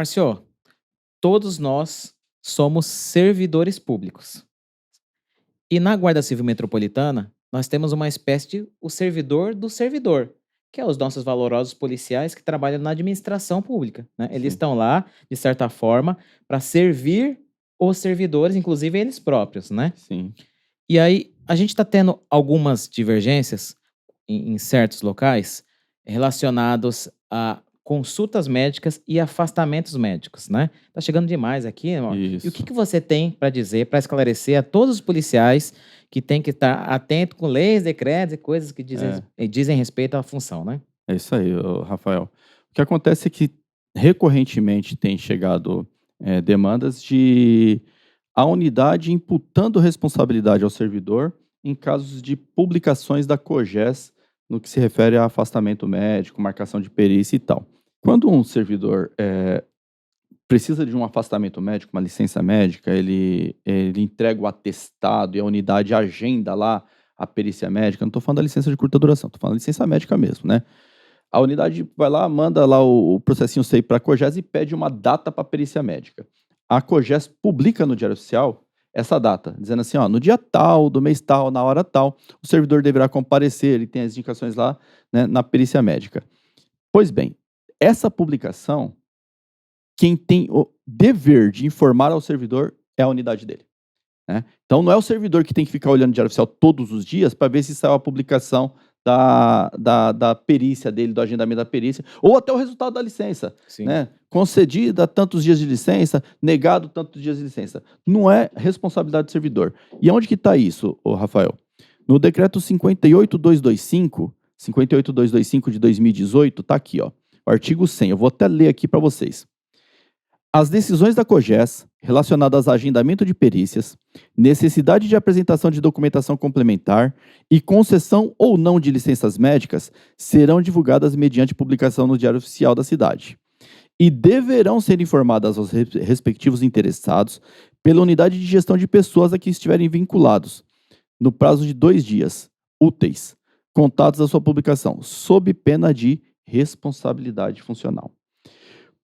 Marcio, todos nós somos servidores públicos. E na Guarda Civil Metropolitana, nós temos uma espécie de o servidor do servidor, que é os nossos valorosos policiais que trabalham na administração pública, né? Eles Sim. estão lá, de certa forma, para servir os servidores, inclusive eles próprios, né? Sim. E aí, a gente está tendo algumas divergências em certos locais relacionados a consultas médicas e afastamentos médicos, né? Tá chegando demais aqui, irmão. E o que Isso. que você tem para dizer, para esclarecer a todos os policiais que tem que estar atento com leis, decretos e coisas que É, dizem respeito à função, né? é isso aí, ô, Rafael. O que acontece é que recorrentemente tem chegado demandas de a unidade imputando responsabilidade ao servidor em casos de publicações da COGES no que se refere a afastamento médico, marcação de perícia e tal. Quando um servidor precisa de um afastamento médico, uma licença médica, ele entrega o atestado e a unidade agenda lá a perícia médica. Não estou falando da licença de curta duração, estou falando da licença médica mesmo, né? A unidade vai lá, manda lá o processinho CI para a COGES e pede uma data para a perícia médica. A COGES publica no Diário Oficial essa data, dizendo assim, ó, no dia tal, do mês tal, na hora tal, o servidor deverá comparecer, ele tem as indicações lá, né, na perícia médica. Pois bem, essa publicação, quem tem o dever de informar ao servidor é a unidade dele, né? Então não é o servidor que tem que ficar olhando o Diário Oficial todos os dias para ver se saiu a publicação da perícia dele, do agendamento da perícia, ou até o resultado da licença, Sim. né? Concedida tantos dias de licença, negado tantos dias de licença. Não é responsabilidade do servidor. E onde que está isso, ô Rafael? No decreto 58225 de 2018, está aqui, ó, o artigo 100. Eu vou até ler aqui para vocês. As decisões da COGES relacionadas a agendamento de perícias, necessidade de apresentação de documentação complementar e concessão ou não de licenças médicas serão divulgadas mediante publicação no Diário Oficial da cidade e deverão ser informadas aos respectivos interessados pela unidade de gestão de pessoas a que estiverem vinculados, no prazo de 2 dias úteis, contados da sua publicação, sob pena de responsabilidade funcional.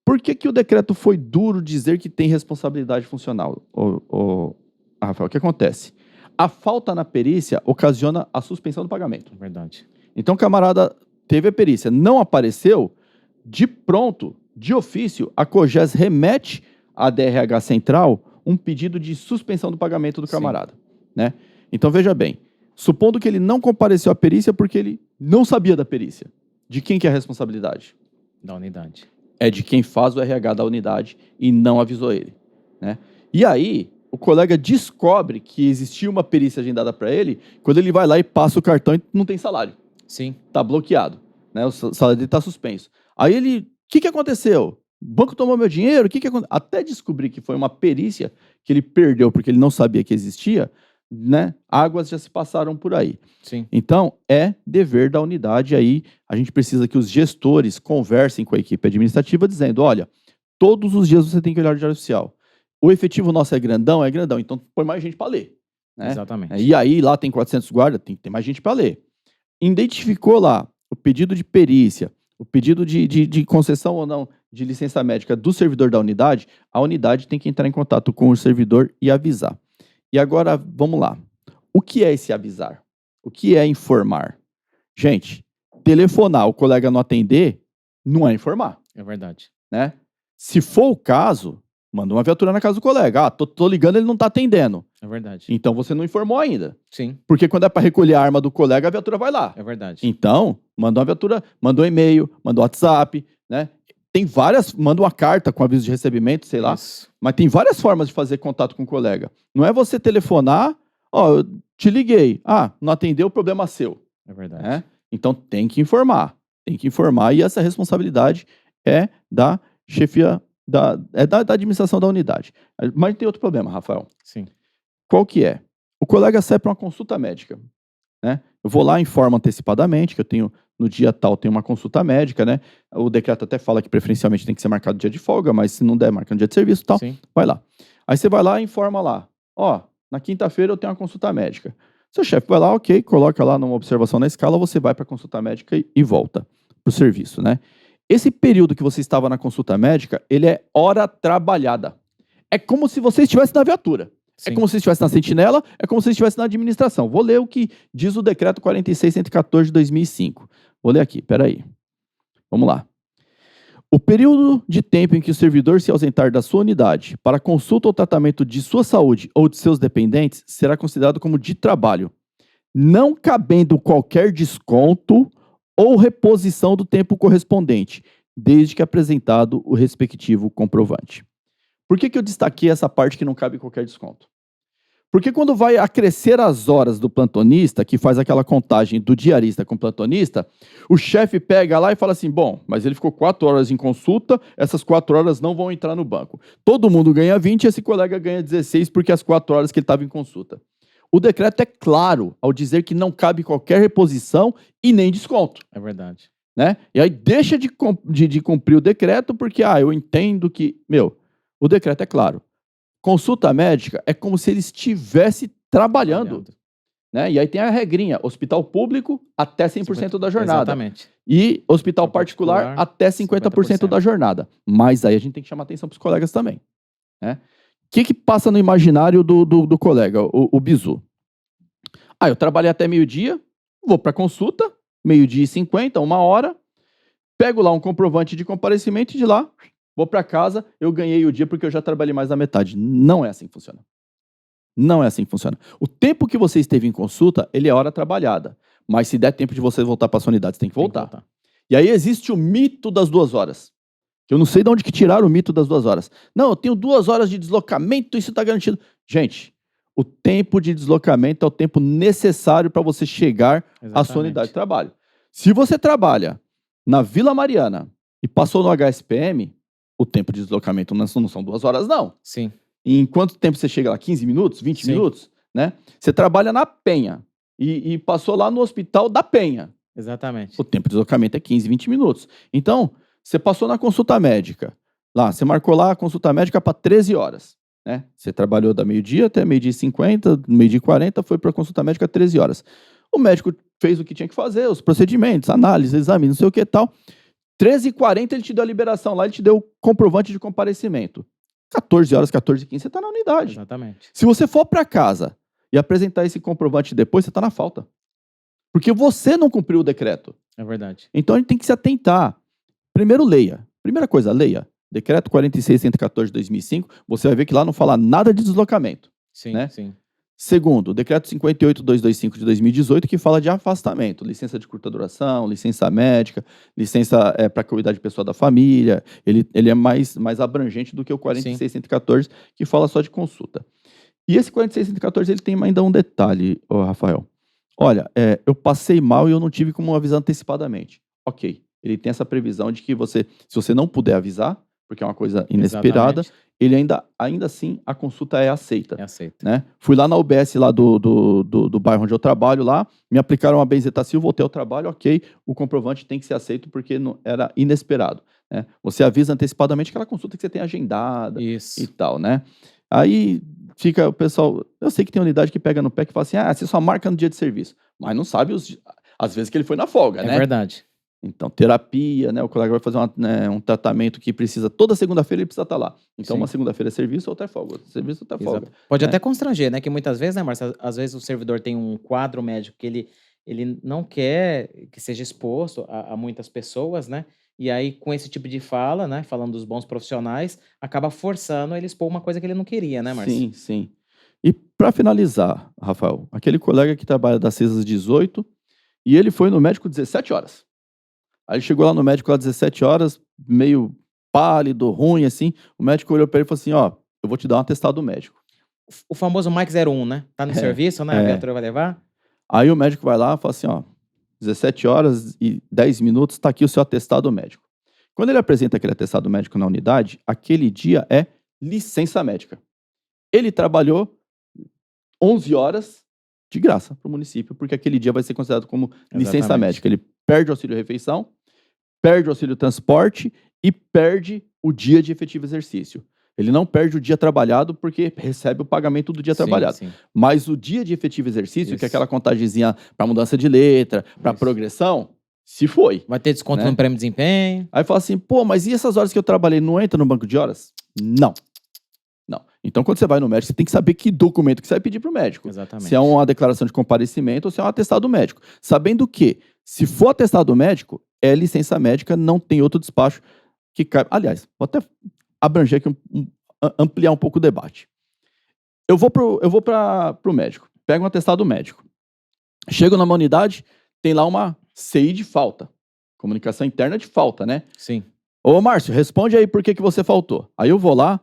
Por que o decreto foi duro dizer que tem responsabilidade funcional, Rafael? O que acontece? A falta na perícia ocasiona a suspensão do pagamento. Verdade. Então, o camarada teve a perícia, não apareceu, de pronto, de ofício, a COGES remete à DRH Central um pedido de suspensão do pagamento do camarada, né? Então, veja bem, supondo que ele não compareceu à perícia porque ele não sabia da perícia, de quem que é a responsabilidade? Da unidade. É de quem faz o RH da unidade e não avisou ele, né? E aí, o colega descobre que existia uma perícia agendada para ele, quando ele vai lá e passa o cartão e não tem salário. Sim. Tá bloqueado, né? O salário dele tá suspenso. Aí ele, o que aconteceu? O banco tomou meu dinheiro? O que aconteceu? Até descobrir que foi uma perícia que ele perdeu porque ele não sabia que existia, né? Águas já se passaram por aí. Sim. Então, é dever da unidade aí, a gente precisa que os gestores conversem com a equipe administrativa dizendo, olha, todos os dias você tem que olhar o Diário Oficial. O efetivo nosso é grandão, então põe mais gente para ler, né? Exatamente. E aí lá tem 400 guardas, tem que ter mais gente para ler. Identificou lá o pedido de perícia, o pedido de concessão ou não de licença médica do servidor da unidade, a unidade tem que entrar em contato com o servidor e avisar. E agora, vamos lá. O que é esse avisar? O que é informar? Gente, telefonar, o colega não atender, não é informar. É verdade. Né? Se for o caso, manda uma viatura na casa do colega. Ah, tô ligando, ele não tá atendendo. É verdade. Então você não informou ainda. Sim. Porque quando é para recolher a arma do colega, a viatura vai lá. É verdade. Então, manda uma viatura, manda um e-mail, manda um WhatsApp, né? Tem várias, manda uma carta com aviso de recebimento, sei lá. Isso. Mas tem várias formas de fazer contato com o colega. Não é você telefonar, ó, eu te liguei. Ah, não atendeu, o problema é seu. É verdade. Né? Então tem que informar. E essa responsabilidade é da chefia, da administração da unidade. Mas tem outro problema, Rafael. Sim. Qual que é? O colega sai para uma consulta médica, né? Eu vou lá, informo antecipadamente que eu tenho, no dia tal, tem uma consulta médica, né? O decreto até fala que preferencialmente tem que ser marcado dia de folga, mas se não der, marca no dia de serviço e tal, Sim. vai lá. Aí você vai lá e informa lá, ó, na quinta-feira eu tenho uma consulta médica. Seu chefe vai lá, ok, coloca lá numa observação na escala, você vai para a consulta médica e volta para o serviço, né? Esse período que você estava na consulta médica, ele é hora trabalhada. É como se você estivesse na viatura. Sim. É como se você estivesse na sentinela, é como se você estivesse na administração. Vou ler o que diz o decreto 46.114 de 2005. Vou ler aqui, peraí. Vamos lá. O período de tempo em que o servidor se ausentar da sua unidade para consulta ou tratamento de sua saúde ou de seus dependentes será considerado como de trabalho, não cabendo qualquer desconto ou reposição do tempo correspondente, desde que apresentado o respectivo comprovante. Por que eu destaquei essa parte que não cabe qualquer desconto? Porque quando vai acrescer as horas do plantonista, que faz aquela contagem do diarista com o plantonista, o chefe pega lá e fala assim, bom, mas ele ficou 4 horas em consulta, essas 4 horas não vão entrar no banco. Todo mundo ganha 20 e esse colega ganha 16 porque as 4 horas que ele estava em consulta. O decreto é claro ao dizer que não cabe qualquer reposição e nem desconto. É verdade. Né? E aí deixa de cumprir o decreto porque, eu entendo que... o decreto é claro. Consulta médica é como se ele estivesse trabalhando. Né? E aí tem a regrinha, hospital público até 100% da jornada. Exatamente. E hospital particular até 50% da jornada. Mas aí a gente tem que chamar atenção para os colegas também. Né? O que passa no imaginário do colega, o bizu? Eu trabalhei até meio-dia, vou para consulta, 12h50, 1h, pego lá um comprovante de comparecimento e de lá, vou para casa, eu ganhei o dia porque eu já trabalhei mais da metade. Não é assim que funciona. Não é assim que funciona. O tempo que você esteve em consulta, ele é hora trabalhada. Mas se der tempo de você voltar para a sua unidade, você tem que voltar. E aí existe o mito das 2 horas. Que eu não sei de onde que tiraram o mito das 2 horas. Não, eu tenho 2 horas de deslocamento, isso está garantido. Gente, o tempo de deslocamento é o tempo necessário para você chegar à sua unidade de trabalho. Se você trabalha na Vila Mariana e passou no HSPM, o tempo de deslocamento não são 2 horas, não. Sim. E em quanto tempo você chega lá? 15 minutos? 20 Sim. minutos? Né? Você trabalha na Penha e passou lá no hospital da Penha. Exatamente. O tempo de deslocamento é 15, 20 minutos. Então, você passou na consulta médica. Lá, você marcou lá a consulta médica para 13 horas. Né? Você trabalhou da meio-dia até meio-dia e 50, meio-dia e 40, foi para a consulta médica 13 horas. O médico fez o que tinha que fazer, os procedimentos, análise, exame, não sei o que e tal. 13h40 ele te deu a liberação lá, ele te deu o comprovante de comparecimento. 14 horas, 14h15, você está na unidade. Exatamente. Se você for para casa e apresentar esse comprovante depois, você está na falta. Porque você não cumpriu o decreto. É verdade. Então a gente tem que se atentar. Primeiro, leia. Primeira coisa, leia. Decreto 46.114 de 2005, você vai ver que lá não fala nada de deslocamento. Sim, né? sim. Segundo, decreto 58.225 de 2018, que fala de afastamento, licença de curta duração, licença médica, licença para cuidar de pessoa da família, ele é mais abrangente do que o 46.114, que fala só de consulta. E esse 46.114, ele tem ainda um detalhe, Rafael. Olha, eu passei mal e eu não tive como avisar antecipadamente. Ok, ele tem essa previsão de que se você não puder avisar, porque é uma coisa inesperada, ele ainda assim, a consulta é aceita. É aceita. Né? Fui lá na UBS lá do bairro onde eu trabalho lá, me aplicaram uma benzetacil, voltei ao trabalho, ok, o comprovante tem que ser aceito porque não, era inesperado. Né? Você avisa antecipadamente aquela consulta que você tem agendada. Isso. E tal, né? Aí fica o pessoal, eu sei que tem unidade que pega no pé que fala assim, você só marca no dia de serviço, mas não sabe às vezes que ele foi na folga, né? É verdade. Então, terapia, né? O colega vai fazer um tratamento que precisa, toda segunda-feira ele precisa estar lá. Então, Sim. Uma segunda-feira é serviço, outra é folga. Outra é serviço, outra é folga. Exato. Pode até constranger, né? Que muitas vezes, né, Marcelo? Às vezes o servidor tem um quadro médico que ele não quer que seja exposto a muitas pessoas, né? E aí, com esse tipo de fala, né? Falando dos bons profissionais, acaba forçando ele expor uma coisa que ele não queria, né, Marcelo? Sim, sim. E para finalizar, Rafael, aquele colega que trabalha das 6 às 18 e ele foi no médico 17 horas. Aí chegou lá no médico às 17 horas, meio pálido, ruim, assim. O médico olhou para ele e falou assim, eu vou te dar um atestado médico. O famoso Mike 01, né? Tá no serviço, né? A viatura vai levar. Aí o médico vai lá e fala assim, 17 horas e 10 minutos, tá aqui o seu atestado médico. Quando ele apresenta aquele atestado médico na unidade, aquele dia é licença médica. Ele trabalhou 11 horas de graça para o município, porque aquele dia vai ser considerado como licença médica. Ele perde o auxílio-refeição, perde o auxílio-transporte e perde o dia de efetivo exercício. Ele não perde o dia trabalhado porque recebe o pagamento do dia trabalhado. Sim. Mas o dia de efetivo exercício, que é aquela contagemzinha para mudança de letra, para progressão, Se foi. Vai ter desconto né? no prêmio de desempenho. Aí fala assim, pô, mas e essas horas que eu trabalhei, não entra no banco de horas? Não. Não. Então, quando você vai no médico, você tem que saber que documento que você vai pedir pro médico. Exatamente. Se é uma declaração de comparecimento ou se é um atestado médico. Sabendo que, se for atestado médico, é licença médica, não tem outro despacho que cabe. Aliás, vou até abranger aqui, ampliar um pouco o debate. Eu vou pro médico, pego um atestado médico. Chego numa unidade, tem lá uma CI de falta. Comunicação interna de falta, né? Sim. Ô, Márcio, responde aí por que você faltou. Aí eu vou lá,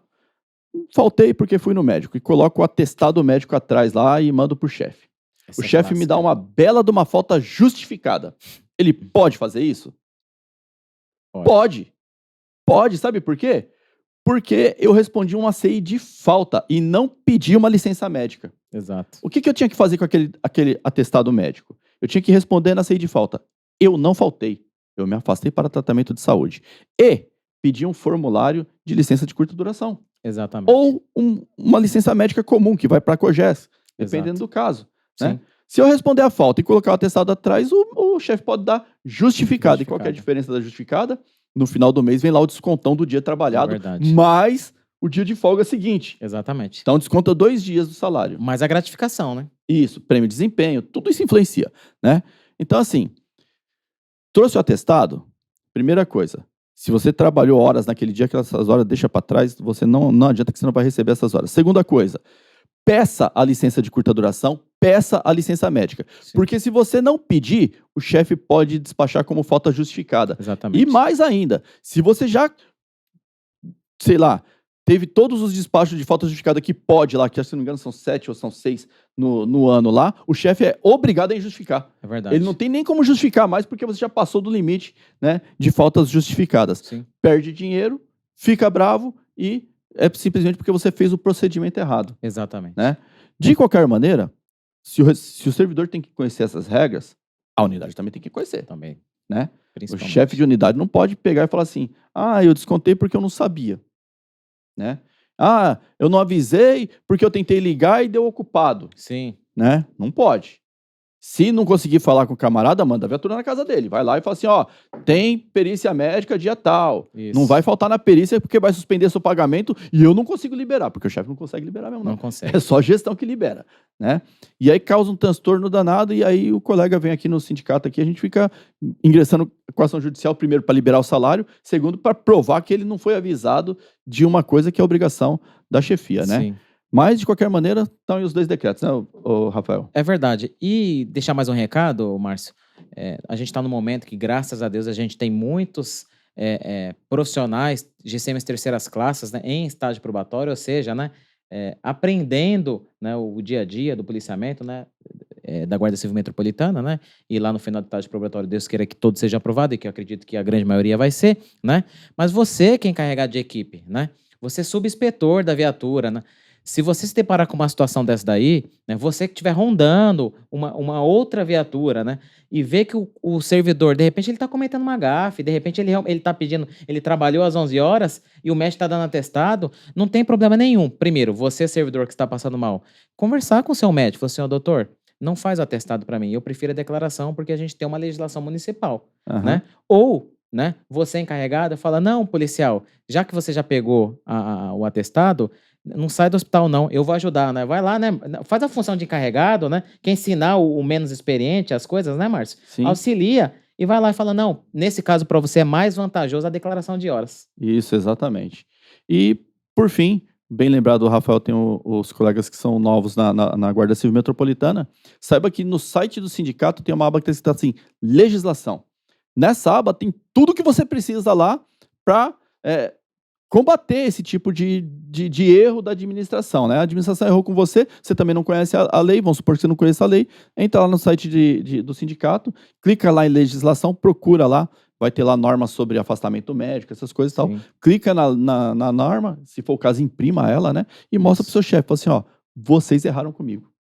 faltei porque fui no médico. E coloco o atestado médico atrás lá e mando pro chefe. Essa O é chefe me dá clássica. uma bela de uma falta justificada. Ele pode fazer isso? Pode. Pode, sabe por quê? Porque eu respondi uma CI de falta e não pedi uma licença médica. Exato. O que eu tinha que fazer com aquele atestado médico? Eu tinha que responder na CI de falta. Eu não faltei. Eu me afastei para tratamento de saúde. E pedi um formulário de licença de curta duração. Exatamente. Ou uma licença médica comum, que vai para a COGES, dependendo do caso. Né? Se eu responder a falta e colocar o atestado atrás, o chefe pode dar justificado. E qual que é a diferença da justificada? No final do mês vem lá o descontão do dia trabalhado, mais o dia de folga seguinte. Exatamente. Então desconta 2 dias do salário. Mais a gratificação, né? Isso, prêmio de desempenho, tudo isso influencia, né? Então assim, trouxe o atestado, primeira coisa, se você trabalhou horas naquele dia, aquelas horas deixa para trás, você não adianta que você não vai receber essas horas. Segunda coisa, peça a licença de curta duração, peça a licença médica. Sim. Porque se você não pedir, o chefe pode despachar como falta justificada. Exatamente. E mais ainda, se você já, sei lá, teve todos os despachos de falta justificada que pode lá, que se não me engano são 7 ou são 6 no ano lá, o chefe é obrigado a justificar. É verdade. Ele não tem nem como justificar mais, porque você já passou do limite, né, de faltas justificadas. Sim. Perde dinheiro, fica bravo e é simplesmente porque você fez o procedimento errado. Exatamente. Né? De qualquer maneira, se o servidor tem que conhecer essas regras, a unidade também tem que conhecer. Também. Né? O chefe de unidade não pode pegar e falar assim, eu descontei porque eu não sabia. Né? Eu não avisei porque eu tentei ligar e deu ocupado. Sim. Né? Não pode. Se não conseguir falar com o camarada, manda a viatura na casa dele. Vai lá e fala assim, tem perícia médica dia tal. Isso. Não vai faltar na perícia porque vai suspender seu pagamento e eu não consigo liberar, porque o chefe não consegue liberar mesmo, não. Não consegue. É só a gestão que libera, né? E aí causa um transtorno danado e aí o colega vem aqui no sindicato aqui, a gente fica ingressando com a ação judicial, primeiro para liberar o salário, segundo para provar que ele não foi avisado de uma coisa que é obrigação da chefia, né? Sim. Mas, de qualquer maneira, estão aí os 2 decretos, né, Rafael? É verdade. E deixar mais um recado, Márcio. A gente está no momento que, graças a Deus, a gente tem muitos profissionais de terceiras classes, né, em estágio probatório, ou seja, né, aprendendo, né, o dia a dia do policiamento, né, da Guarda Civil Metropolitana, né, e lá no final do estágio probatório, Deus queira que todo seja aprovado, e que eu acredito que a grande maioria vai ser, né, mas você que é encarregado de equipe, né, você é subinspetor da viatura, né, se você se deparar com uma situação dessa daí, né, você que estiver rondando uma outra viatura, né, e vê que o servidor, de repente, ele está cometendo uma gafe, de repente ele está pedindo, ele trabalhou às 11 horas e o médico está dando atestado, não tem problema nenhum. Primeiro, você, servidor que está passando mal, conversar com o seu médico, falar assim, doutor, não faz o atestado para mim, eu prefiro a declaração porque a gente tem uma legislação municipal, né? Ou, né, você encarregado fala, não, policial, já que você já pegou o atestado, não sai do hospital, não. Eu vou ajudar, né? Vai lá, né? Faz a função de encarregado, né? Quer ensinar o menos experiente as coisas, né, Márcio? Sim. Auxilia e vai lá e fala, não, nesse caso para você é mais vantajoso a declaração de horas. Isso, exatamente. E, por fim, bem lembrado, o Rafael tem os colegas que são novos na Guarda Civil Metropolitana, saiba que no site do sindicato tem uma aba que está assim, legislação. Nessa aba tem tudo que você precisa lá para combater esse tipo de erro da administração, né? A administração errou com você, você também não conhece a lei, vamos supor que você não conheça a lei, entra lá no site do sindicato, clica lá em legislação, procura lá, vai ter lá normas sobre afastamento médico, essas coisas e tal. Clica na norma, se for o caso, imprima ela, né? E mostra pro seu chefe, fala assim, vocês erraram comigo.